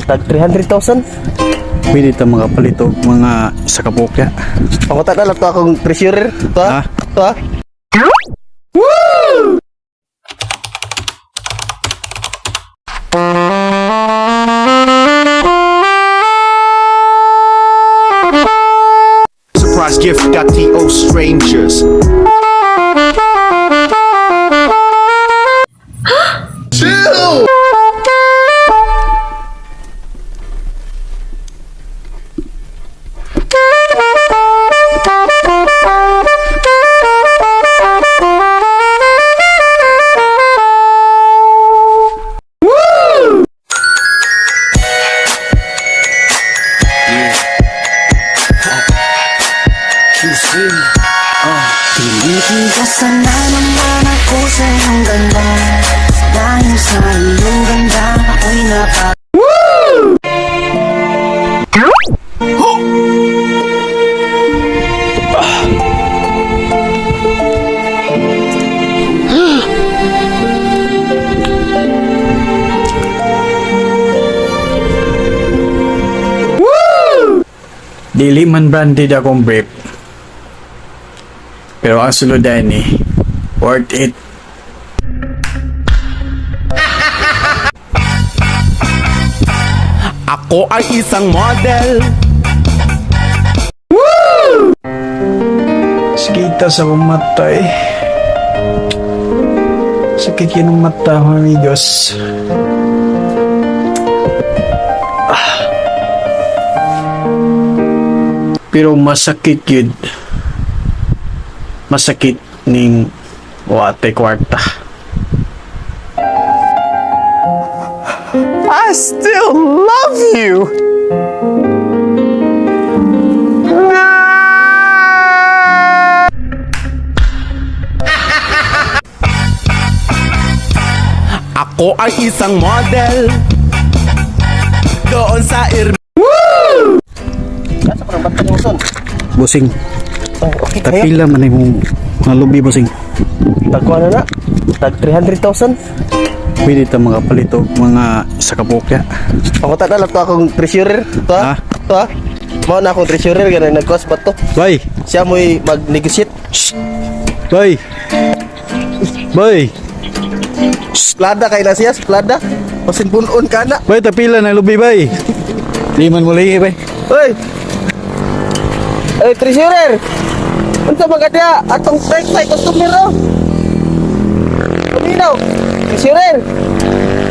Tag 300,000. Pwede ito mga palito, mga sa kapokya. Pangutan na lang to akong treasurer. To ha? Ha? To ha? Surprise gift.to strangers. Chill! Tinitigasan na naman ako sa iyong ganda. Dahil sa iyong ganda ako'y Dili man branded akong brief. Pero ang suludan ni worth it. Ako ay isang model. Sakita sa umatay. Sakit yun ang mata, amigos. Pero masakit yun. Masakit ning wate kwarta. I still love you. Ako ay isang model. Doon sa Nasa parang batang muson. Busing, Oh, okay. Kaya. tapila man yung mga lubi, busing. Tag ano na? Tag 300,000. Pwede ito mga palito, mga sa kapokya. Pangutan na lang to akong treasurer. To ha? Ha? To ha? Mao na akong treasurer. Ganun nag-cost ba to? Bay! Siya mo'y mag-negotiate. Bay! Bay! Plada kay na siya. Plada. Pasin bunon ka na. Bay, tapila na lubi, bay! Di man muli, bay. Hoy! Hey, treasurer! Unsa magadya atong strike customer ro? Kuminaw! Treasurer!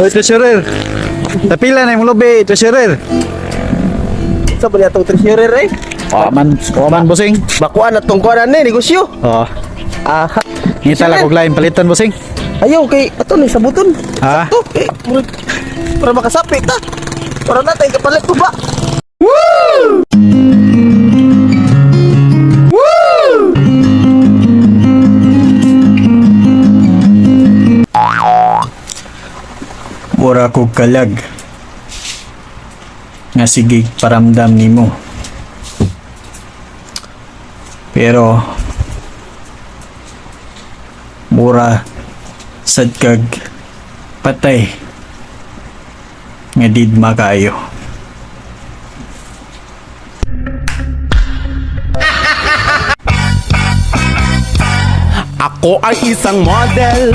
Oy, treasurer! Tapila na yung lubi, treasurer! Unsa ba niya atong treasurer eh? Waman, busing. Bakuan atong kuanan ni negosyo. Oh, Aha. ngita lang kog lain palitan, busing. Ayaw kay ato ni sabuton. Ha? Sakto kay para makasapit ta. Para natin kapalit ko ba? Mura kog kalag. Nga sige paramdam nimo. Pero mura sad kag patay nga didma kayo. Ako ay isang model.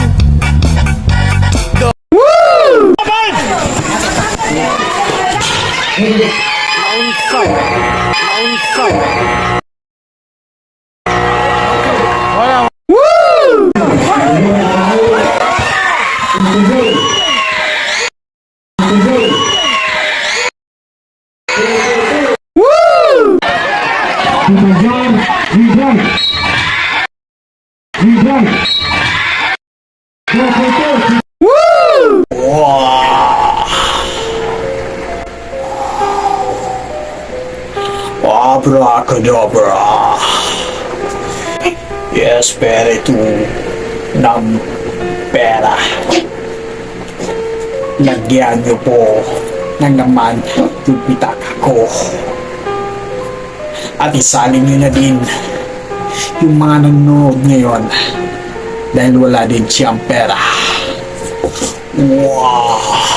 Abracadabra. Espiritu ng pera. Lagyan niyo po ng naman yung pitaka ko. At isalin niyo na din yung mga nanonood ngayon dahil wala din siyang pera. Wow!